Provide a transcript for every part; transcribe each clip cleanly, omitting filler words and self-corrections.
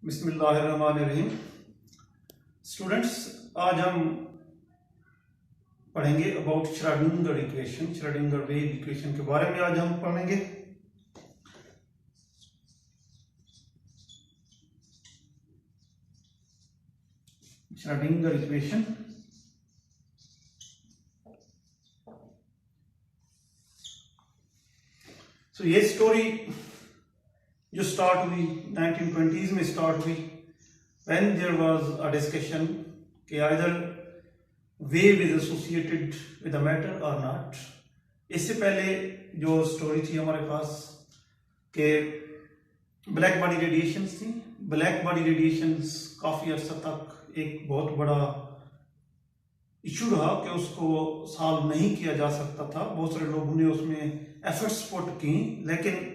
बिस्मिल्लाहिर्रहमानिर्रहीम। स्टूडेंट्स, आज हम पढ़ेंगे about Schrodinger equation, Schrodinger wave equation के बारे में आज हम पढ़ेंगे। श्रोडिंगर इक्वेशन ये स्टोरी जो स्टार्ट हुई 1920s में स्टार्ट हुई, when there was a discussion कि either wave is associated with a matter or not। इससे पहले जो स्टोरी थी हमारे पास कि ब्लैक बॉडी रेडिएशंस थी। ब्लैक बॉडी रेडिएशंस काफ़ी अर्सा तक एक बहुत बड़ा इशू रहा कि उसको सॉल्व नहीं किया जा सकता था। बहुत सारे लोगों ने उसमें एफर्ट्स पुट की, लेकिन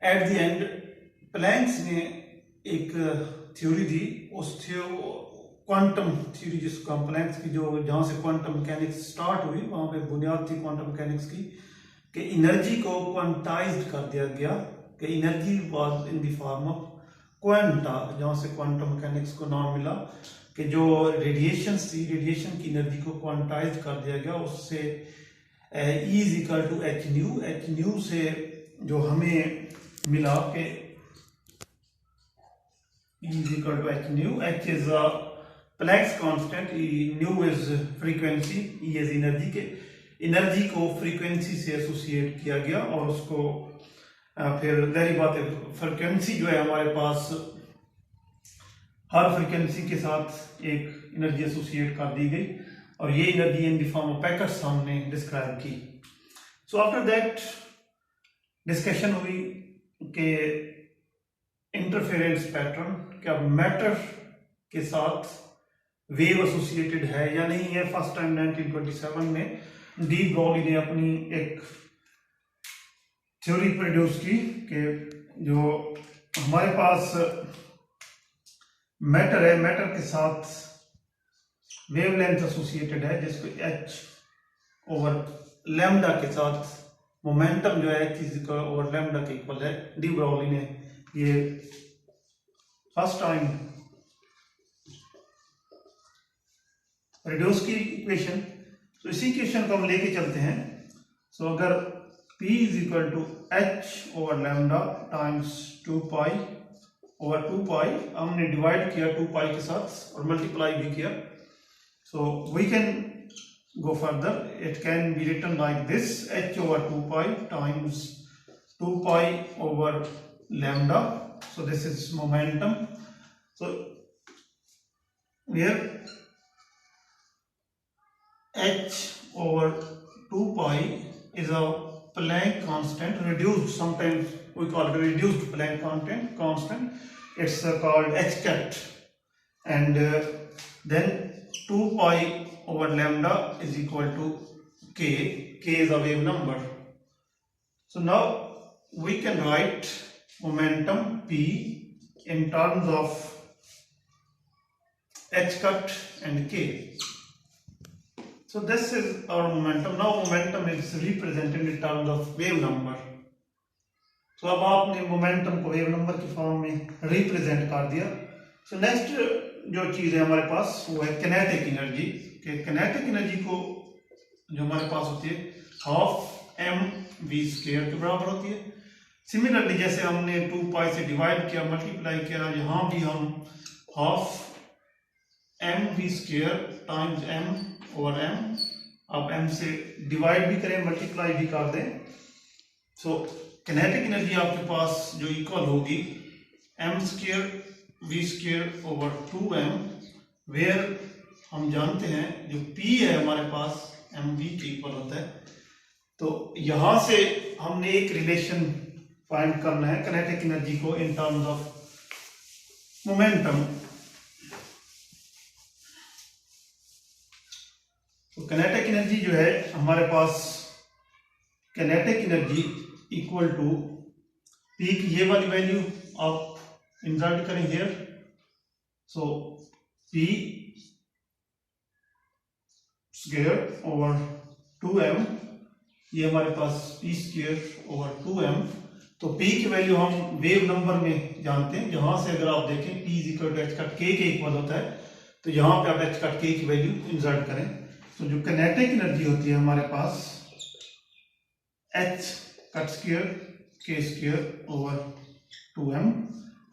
एट द एंड प्लैंक्स ने एक थ्योरी दी। उस क्वांटम थ्योरी जिसको हम प्लैंक्स की जो जहाँ से क्वांटम मैकेनिक्स स्टार्ट हुई, वहाँ पे बुनियाद थी क्वांटम मैकेनिक्स की कि एनर्जी को क्वांटाइज्ड कर दिया गया कि energy was in the form of quanta, जहाँ से क्वांटम मैकेनिक्स को नाम मिला कि जो रेडिएशन थी, रेडिएशन की एनर्जी को क्वांटाइज कर दिया गया। उससे E is equal to h nu, h nu से जो हमें मिला कि E is equal to h nu, h is Planck's constant, nu is frequency, E is energy के एनर्जी को फ्रीक्वेंसी से एसोसिएट किया गया। और उसको फिर जाहिर बात है फ्रीक्वेंसी जो है हमारे पास हर फ्रीक्वेंसी के साथ एक एनर्जी एसोसिएट कर दी गई और ये energy in the form of packets हमने डिस्क्राइब की। सो आफ्टर दैट डिस्कशन हुई कि इंटरफेरेंस पैटर्न क्या मैटर के साथ वेव एसोसिएटेड है या नहीं है। फर्स्ट टाइम 1927 में डी ब्रॉगली ने अपनी एक थ्योरी प्रोड्यूस की कि जो हमारे पास मैटर है, मैटर के साथ वेवलेंथ एसोसिएटेड है जिसको h ओवर लैम्डा के साथ मोमेंटम जो है h ओवर लैम्डा के इक्वल है। डी ब्रॉगली ने ये फर्स्ट टाइम प्रोड्यूस की इक्वेशन। तो इसी इक्वेशन को हम लेके चलते हैं। सो अगर P is equal to h over lambda times 2 pi over 2 pi, हमने डिवाइड किया 2 पाई के साथ और मल्टीप्लाई भी किया। So we can go further. It can be written like this: h over 2 pi times 2 pi over lambda. So this is momentum. So here h over 2 pi is a Planck constant, reduced. Sometimes we call it a reduced Planck constant. It's called h cat, and then 2 pi over lambda is equal to k. K is a wave number. So now we can write momentum P in terms of h cut and k. So this is our momentum. Now momentum is represented in terms of wave number. So अब आपने momentum को wave number की form में represent कर दिया। So next जो चीज है हमारे पास वो है किनेटिक एनर्जी। कि किनेटिक एनर्जी को जो हमारे पास होती है हाफ mv² के बराबर होती है। सिमिलरली जैसे हमने 2 पाई से डिवाइड किया, मल्टीप्लाई किया, यहाँ भी हम half mv² times m over m, आप m से डिवाइड भी करें, मल्टीप्लाई भी कर दें। सो किनेटिक एनर्जी आपके पास जो इक्वल होगी m² v² over 2m, where हम जानते हैं जो p है हमारे पास mv के इक्वल होता है। तो यहां से हमने एक रिलेशन फाइंड करना है किनेटिक एनर्जी को इन टर्म्स ऑफ मोमेंटम। तो किनेटिक एनर्जी जो है हमारे पास, kinetic energy equal to p की ये वाली वैल्यू आप इंसर्ट करें here. So p square over 2m, ये हमारे पास p स्क्वायर ओवर 2m। तो P की वैल्यू हम वेव नंबर में जानते हैं, जहां से अगर आप देखें P is equal to h cut के इक्वल होता है, तो यहाँ पे आप एच कट के की वैल्यू इंसर्ट करें, तो जो किनेटिक एनर्जी होती है हमारे पास एच कट स्क्वायर के स्क्वायर ओवर 2m।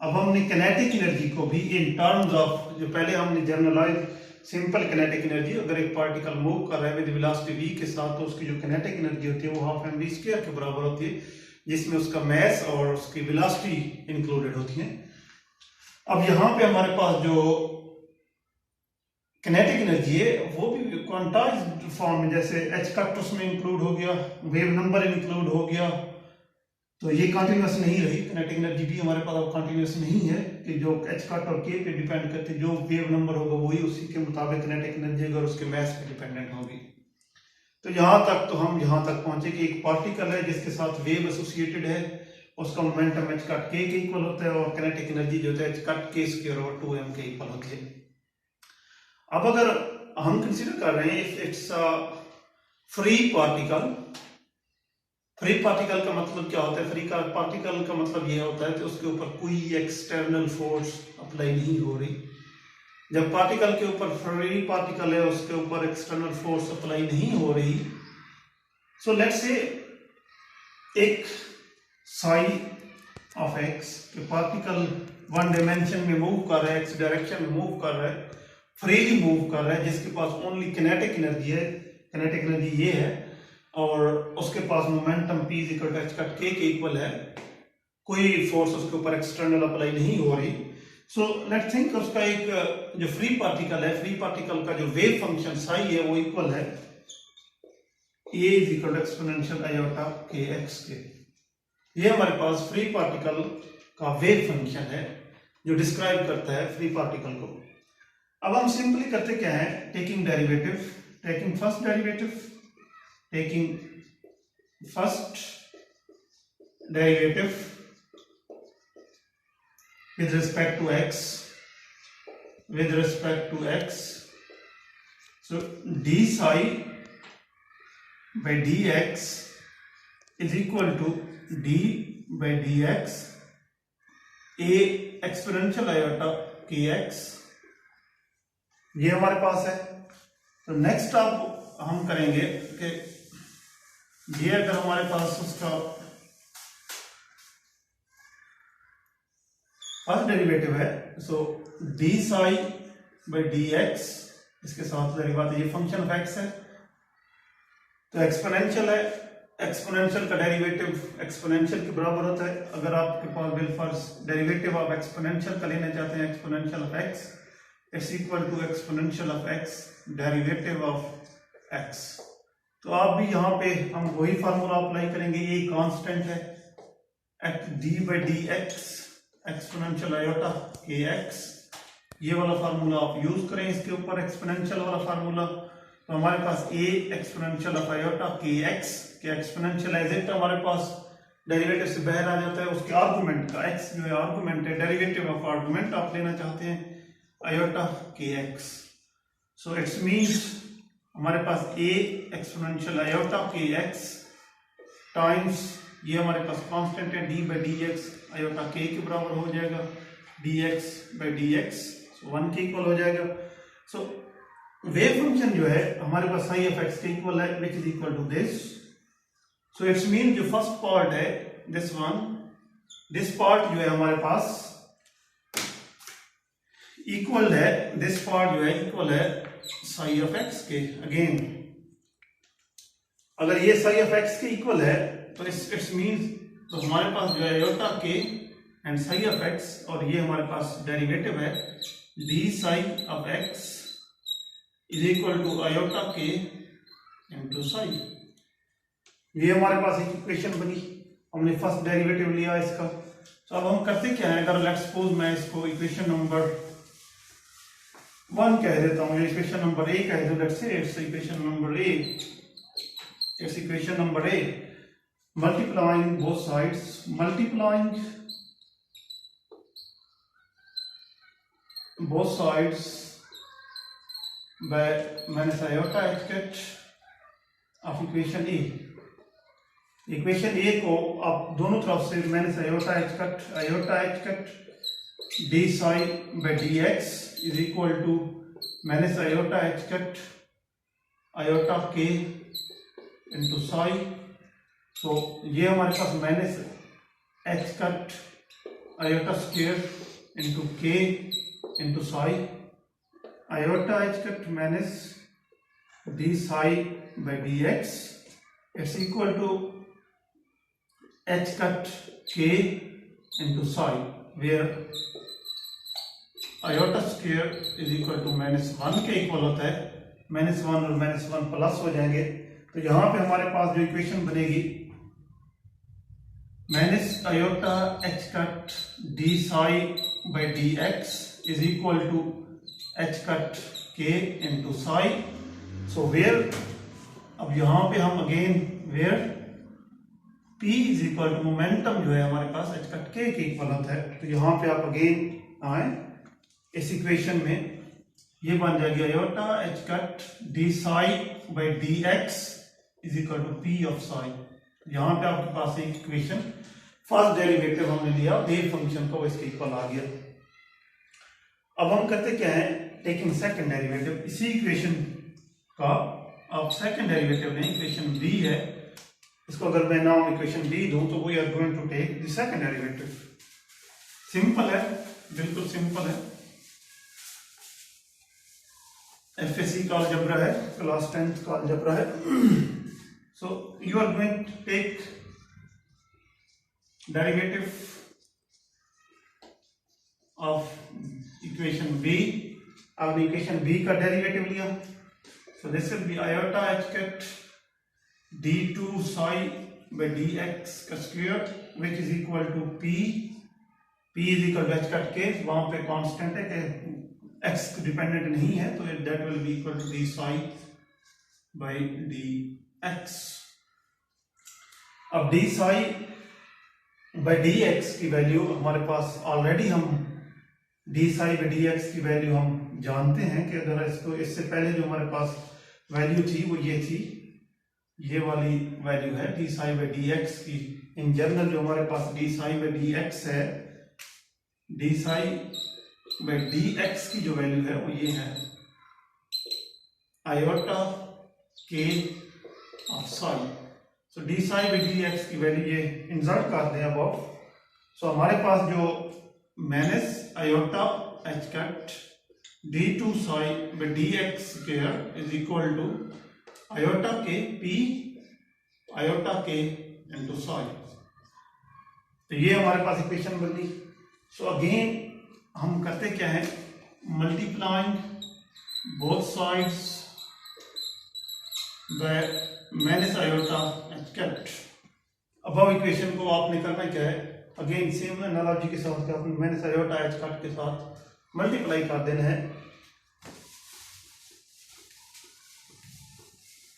अब हमने किनेटिक एनर्जी को भी इन टर्म्स ऑफ, जो पहले हमने जनरलाइज सिंपल किनेटिक एनर्जी, अगर एक पार्टिकल मूव कर रहा है विद वेलोसिटी v के साथ, तो उसकी जो किनेटिक एनर्जी होती है वो हाफ एम वी स्क्वायर के बराबर होती है, जिसमें उसका मैस और उसकी वेलोसिटी इंक्लूडेड होती है। अब यहाँ पे हमारे पास जो किनेटिक एनर्जी है वो भी क्वांटाइज्ड फॉर्म में, जैसे एच कट उसमें इंक्लूड हो गया, वेव नंबर इंक्लूड हो गया, तो ये कंटिन्यूअस नहीं रही। किनेटिक एनर्जी भी हमारे पास अब कंटिन्यूअस नहीं है कि जो एच कट और के पे डिपेंड करती, जो वेव नंबर होगा वही उसी के मुताबिक किनेटिक एनर्जी अगर उसके मैस पे डिपेंडेंट होगी। तो यहाँ तक तो हम यहाँ तक पहुंचे कि एक पार्टिकल है जिसके साथ वेव एसोसिएटेड है, उसका मोमेंटम एच कट के इक्वल होता है, और किनेटिक एनर्जी जो है एच कट के स्क्वायर ओवर 2m के इक्वल होती है। अब अगर हम कंसीडर कर रहे हैं if it's a free particle, free particle का मतलब क्या होता है? फ्री का पार्टिकल का मतलब यह होता है कि उसके ऊपर कोई एक्सटर्नल फोर्स अप्लाई नहीं हो रही। जब पार्टिकल के ऊपर, फ्री पार्टिकल है उसके ऊपर एक्सटर्नल फोर्स अप्लाई नहीं हो रही, सो लेट्स से एक साई ऑफ एक्स के पार्टिकल वन डायमेंशन में मूव कर रहा है, एक्स डायरेक्शन में मूव कर रहा है, फ्रीली मूव कर रहा है, जिसके पास ओनली किनेटिक एनर्जी है, किनेटिक एनर्जी ये है, और उसके पास momentum p is equal to h cut के इक्वल है, कोई फोर्स उसके ऊपर एक्सटर्नल अप्लाई नहीं हो रही। सो लेट्स थिंक उसका एक जो फ्री पार्टिकल है, फ्री पार्टिकल का जो वेव फंक्शन साई है वो इक्वल है a is equal to exponential iota k x के। ये हमारे पास फ्री पार्टिकल का वेव फंक्शन है जो डिस्क्राइब करता है फ्री पार्टिकल को। अब हम सिंपली करते क्या है, taking derivative, taking first derivative, taking first derivative with respect to x, with respect to x, so d psi by dx is equal to d by dx a exponential iota kx, ये हमारे पास है। तो next अब हम करेंगे कि ये अगर हमारे पास उसका फर्स्ट डेरिवेटिव है, so d psi by d x, इसके साथ डेरिवेटिव, ये फंक्शन ऑफ एक्स है, तो एक्सपोनेंशियल है, एक्सपोनेंशियल का डेरिवेटिव एक्सपोनेंशियल के बराबर होता है। अगर आपके पास बिल फर्स्ट डेरिवेटिव आप एक्सपोनेंशियल का लेना चाहते हैं, exponential of x is equal to exponential of x derivative of x. तो आप भी यहाँ पे हम वही फार्मूला अप्लाई करेंगे, ये कांस्टेंट है, D by d x exponential iota k x, ये वाला फार्मूला आप यूज करें इसके ऊपर, एक्सपोनेंशियल वाला फार्मूला। तो हमारे पास ए exponential of iota k x के एक्सपोनेंशियल एज इट हमारे पास डेरिवेटिव से बाहर आ जाता है, उसके आर्गुमेंट का, एक्स जो है आर्गुमेंट है, डेरिवेटिव ऑफ आर्गुमेंट आप लेना चाहते हैं iota k x. So it's means हमारे पास a exponential iota k x times, ये हमारे पास कांस्टेंट है, d by d x iota के बराबर हो जाएगा, dx by d x 1 k equal हो जाएगा। सो वेव फंक्शन जो है हमारे पास साई ऑफ एक्स के इक्वल है, which is equal to this. So it's mean जो फर्स्ट पार्ट है दिस वन, दिस पार्ट जो है हमारे पास इक्वल है, दिस पार्ट जो है इक्वल है साई ऑफ एक्स के। अगेन अगर ये साई ऑफ एक्स के इक्वल है तो इट्स मींस, तो हमारे पास जो है आयोटा के एंड साई ऑफ एक्स, और ये हमारे पास डेरिवेटिव है d psi of x is equal to iota k into psi. ये हमारे पास एक इक्वेशन बनी, हमने फर्स्ट डेरिवेटिव लिया इसका। तो अब हम करते क्या है, अगर लेट्स सपोज मैं इसको इक्वेशन नंबर 1 कह देता हूँ, इक्वेशन नंबर ए कह दो, let's say it's equation number A, it's equation number A, multiplying both sides, multiplying both sides by minus iota h cut of equation A. Equation A को आप दोनों तरफ से minus iota h cut d psi by d x is equal to minus iota h cut iota k into psi. तो ये हमारे पास minus h cut iota square into k into psi iota h cut minus D psi by d x it's equal to h cut k into psi where iota square is equal to -1 k equal होता है। -1 और -1 plus हो जाएंगे तो यहाँ पे हमारे पास जो इक्वेशन बनेगी minus iota h cut d psi by d x is equal to h cut k into psi. So where अब यहाँ पे हम again where P is equal to momentum जो है हमारे पास एच कट के इक्वल होता है। तो यहाँ पे आप अगेन आए इस इक्वेशन में ये बन जाएगी iota h cut d psi by d x is equal to p of psi. यहाँ पे आपके पास एक इक्वेशन फर्स्ट डेरिवेटिव हमने लिया वेव फंक्शन को इसके इक्वल आ गया। अब हम करते क्या है टेकिंग सेकंड डेरिवेटिव इसी इक्वेशन का आप सेकंड डेरिवेटिव लें इक्वेशन बी है इसको अगर मैं नाम इक्वेशन बी दूं तो we are going to take the second derivative. Simple है बिल्कुल सिंपल है एफएससी का अलजेब्रा है क्लास 10th का अलजेब्रा है। So you are going to take derivative of equation b. आपने इक्वेशन बी का डेरिवेटिव लिया so this will be iota h cut d2 psi by dx का square which is equal to p is equal to h cut k वहां पे constant है कि x dependent नहीं है तो that will be equal to d psi by dx। अब d psi by dx की वैल्यू हमारे पास ऑलरेडी हम d psi by dx की वैल्यू हम जानते हैं कि अगर इसको इससे पहले जो हमारे पास वैल्यू थी वो ये थी ये वाली वैल्यू है d psi by d x की। इन जनरल जो हमारे पास d psi by d x है d psi by d x की जो वैल्यू है वो ये है iota k of psi. So d psi by d x की वैल्यू ये इंसर्ट करते हैं अब। सो हमारे पास जो minus iota h cut d2 psi by d x square is equal to iota k p iota k into psi. तो ये हमारे पास इक्वेशन बन गई। सो अगेन हम करते क्या है multiplying both sides by minus iota h cut. अब इक्वेशन को आपने करना क्या है अगेन सेम एनालॉजी के साथ आपने माइनस आयोटा एच कट के साथ मल्टीप्लाई कर देना है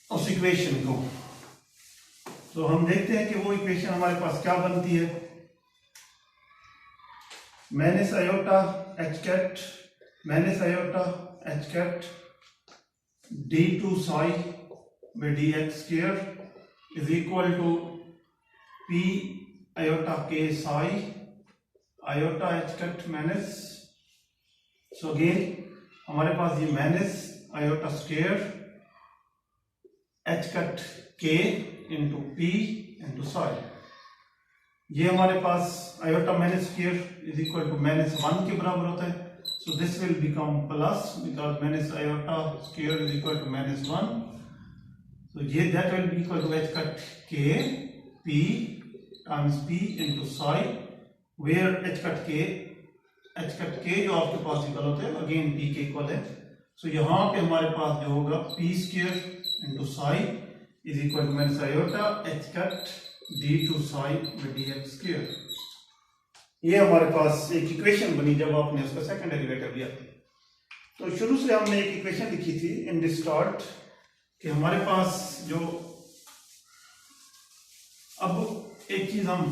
उस इक्वेशन को। तो हम देखते हैं कि वो इक्वेशन हमारे पास क्या बनती है minus iota h cut d2 psi by d x square is equal to p iota k psi iota h cut minus. So again हमारे पास ये minus iota square h cut k into p into psi. ये हमारे पास iota minus square is equal to -1 के बराबर होता है। So this will become plus because minus iota square is equal to -1। So ये that will be equal to h cut k p times p into psi where h cut k जो आपके पास equal होता है again P के equal है। सो यहाँ पे हमारे पास जो होगा p square into psi is equal to minus iota h cut d2 psi by d x square. ये हमारे पास एक इक्वेशन बनी जब आपने उसका सेकंड डेरिवेटिव लिया। तो शुरू से हमने एक इक्वेशन लिखी थी इन द स्टार्ट कि हमारे पास जो अब एक चीज हम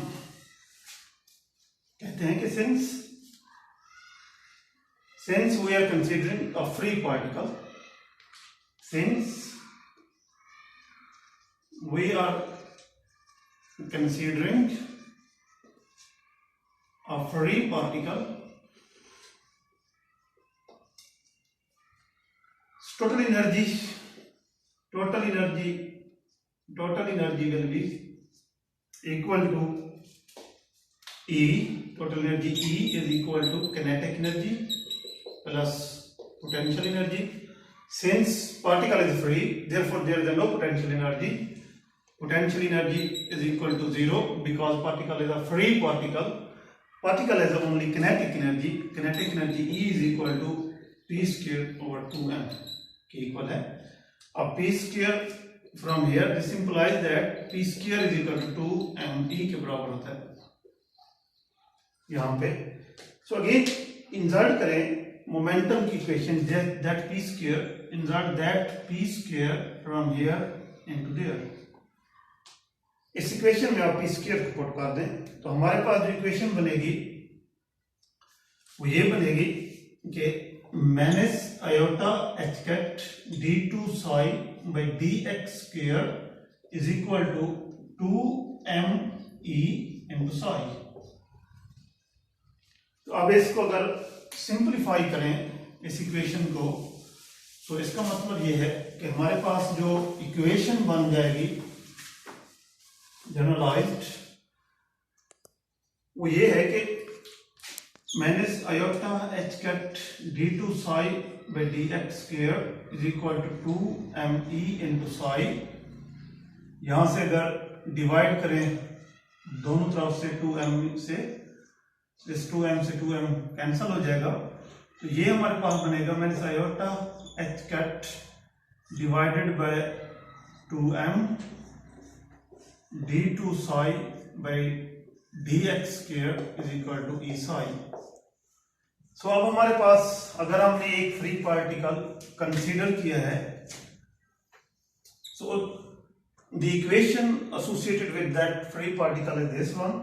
कहते हैं कि since we are considering a free particle, since we are considering a free particle, total energy will be equal to E. Total energy E is equal to kinetic energy plus potential energy. Since particle is free, therefore there is no potential energy. Potential energy is equal to 0 because particle is a free particle. Particle has only kinetic energy. Kinetic energy E is equal to P square over 2m के equal है. अब P square from here this implies that P square is equal to 2m E के बराबर होता है यहाँ पे. So again insert करें momentum की equation that P square, insert that P square from here into there. इस इक्वेशन में आप P square को पुट कर दें तो हमारे पास जो इक्वेशन बनेगी वो ये बनेगी कि minus iota h cut d2 psi by dx square is equal to 2me into psi. तो अब इसको अगर सिंप्लीफाई करें इस इक्वेशन को तो इसका मतलब ये है कि हमारे पास जो इक्वेशन बन जाएगी जनरलाइज्ड वो ये है कि minus iota h cut d2 psi by dx square is equal to 2me into psi. यहां से अगर डिवाइड करें दोनों तरफ से 2m से, इस 2m से 2m कैंसिल हो जाएगा तो ये हमारे पास बनेगा minus iota h cut divided by 2m d2 psi by dx square is equal to e psi. So अब हमारे पास अगर हमने एक फ्री पार्टिकल कंसीडर किया है so the equation associated with that free particle is this one.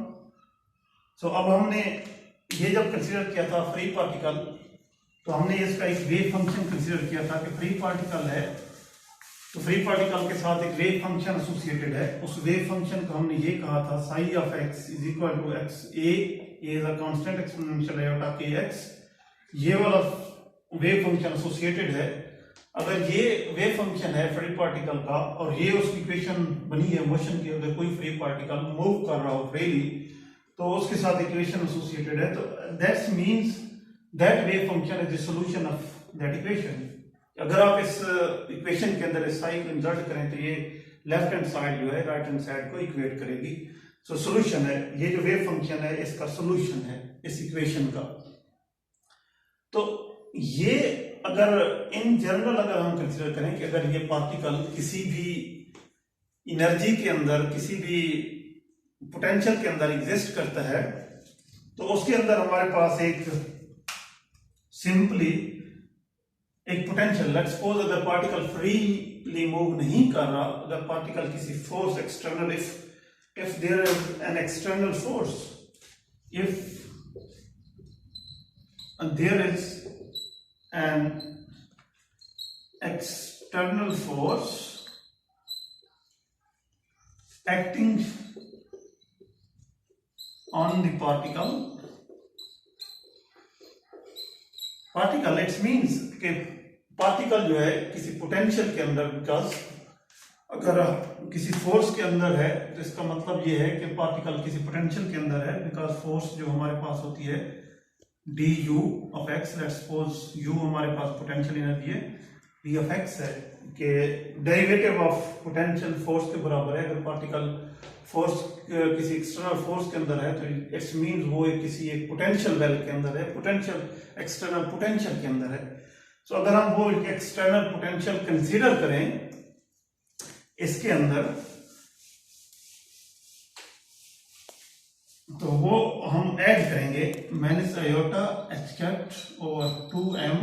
So अब हमने ये जब कंसीडर किया था फ्री पार्टिकल तो हमने इसका एक वेव फंक्शन कंसीडर किया था कि फ्री पार्टिकल है तो फ्री पार्टिकल के साथ एक वेव फंक्शन एसोसिएटेड है. उस वेव फंक्शन को हमने ये कहा था psi of x is equal to x a is a constant exponential iota kx. ये वाला वेव फंक्शन एसोसिएटेड है. अगर ये वेव फंक्शन है फ्री पार्टिकल का और ये उसकी इक्वेशन बनी है मोशन की, अगर कोई फ्री पार्टिकल मूव कर रहा हो फ्रीली तो उसके साथ इक्वेशन एसोसिएटेड है तो that's means that wave function is the solution of that equation. अगर आप इस इक्वेशन के अंदर इस साई को इंसर्ट करें तो ये लेफ्ट हैंड साइड जो है राइट हैंड साइड को इक्वेट करेगी. सो सॉल्यूशन है ये जो वेव फंक्शन है इसका सॉल्यूशन है इस इक्वेशन का. तो ये अगर इन जनरल अगर हम कंसीडर करें कि अगर ये पार्टिकल किसी भी एनर्जी के अंदर किसी भी पोटेंशियल के अंदर एग्जिस्ट करता है तो उसके अंदर हमारे पास एक सिंपली एक पोटेंशियल, लेट्स सपोज अगर पार्टिकल फ्रीली मूव नहीं कर रहा, अगर पार्टिकल किसी force external if there is an external force, if there is an external force acting on the particle it means कि पार्टिकल जो है किसी पोटेंशियल के अंदर, बिकॉज अगर किसी फोर्स के अंदर है तो इसका मतलब ये है कि पार्टिकल किसी पोटेंशियल के अंदर है, बिकॉज फोर्स जो हमारे पास होती है D you of x, let's suppose you हमारे पास पोटेंशियल एनर्जी है, डी ऑफ एक्स है कि डेरिवेटिव ऑफ पोटेंशियल फोर्स के बराबर है. अगर पार्टिकल फोर्स किसी एक्सटर्नल फोर्स के अंदर है तो इट्स मींस वो किसी एक पोटेंशियल वैल्यू के अंदर है, पोटेंशियल एक्सटर्नल पोटेंशियल के अंदर है. सो अगर हम वो एक्सटर्नल पोटेंशियल कंसीडर करें इसके अंदर तो वो हम ऐड करेंगे minus iota h cut over 2m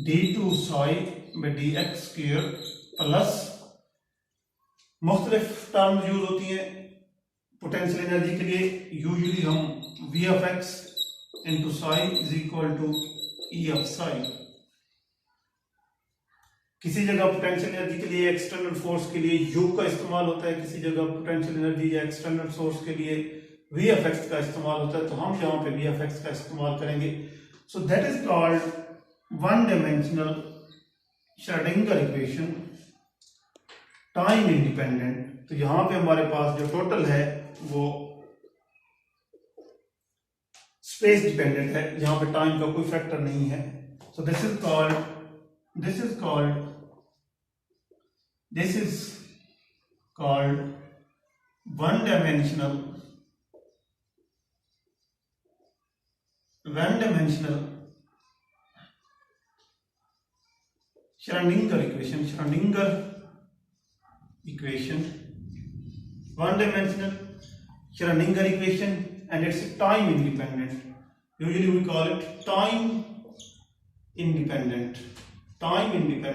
d2 psi by dx square plus मुख्तलिफ टर्म्स यूज होती हैं पोटेंशियल एनर्जी के लिए. यूजुअली हम v of x into psi is equal to e of psi. किसी जगह पोटेंशियल एनर्जी के लिए एक्सटर्नल फोर्स के लिए यू का इस्तेमाल होता है, किसी जगह पोटेंशियल एनर्जी या एक्सटर्नल सोर्स के लिए वी एफ एक्स का इस्तेमाल होता है, तो हम यहाँ पे वी एफ एक्स का इस्तेमाल करेंगे. So that is called one dimensional Schrodinger equation, time independent. तो यहाँ पे हमारे पास जो टोटल है वो स्पेस डिपेंडेंट है, यहाँ पे टाइम का कोई फैक्टर नहीं है. So this is called one dimensional Schrödinger equation, one-dimensional Schrödinger equation, and it's time independent. Usually we call it time independent Schrödinger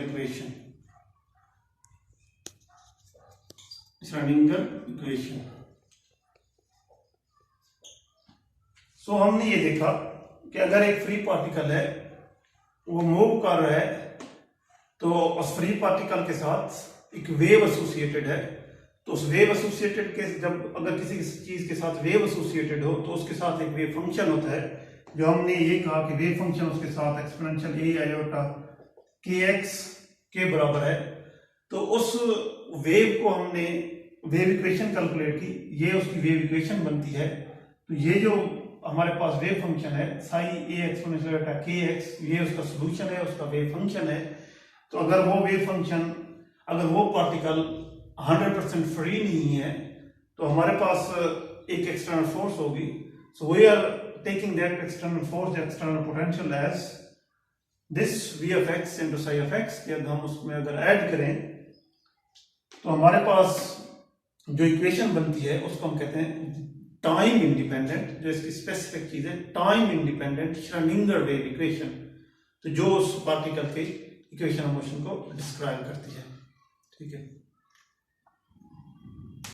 equation. सो हमने ये देखा कि अगर एक फ्री पार्टिकल है वो मूव कर रहा है तो उस फ्री पार्टिकल के साथ एक वेव एसोसिएटेड है, तो उस वेव एसोसिएटेड के जब अगर किसी चीज के साथ वेव एसोसिएटेड हो तो उसके साथ एक वेव फंक्शन होता है, जो हमने ये कहा कि वेव फंक्शन उसके साथ एक्सपोनेंशियल ए आयोटा के एक्स के बराबर है. तो उस वेव को हमने वेव इक्वेशन कैलकुलेट की, ये उसकी वेव इक्वेशन बनती है. तो ये जो हमारे पास वेव फंक्शन है साई ए एक्सपोनेंशियल आयोटा के एक्स, ये उसका सोल्यूशन है, उसका वेव फंक्शन है. तो अगर वो वेव फंक्शन, अगर वो पार्टिकल 100% फ्री नहीं है तो हमारे पास एक एक्सटर्नल फोर्स होगी. So we are taking that external force, external potential as this v f x into psi f x. यदि हम उसमें अगर ऐड करें तो हमारे पास जो इक्वेशन बनती है उसको हम कहते हैं टाइम इंडिपेंडेंट, जो इसकी स्पेसिफिक चीज है time independent Schrodinger wave equation. तो जो उस पार्टिकल के इक्वेशन ऑफ मोशन को डिस्क्राइब करती है. ठीक है.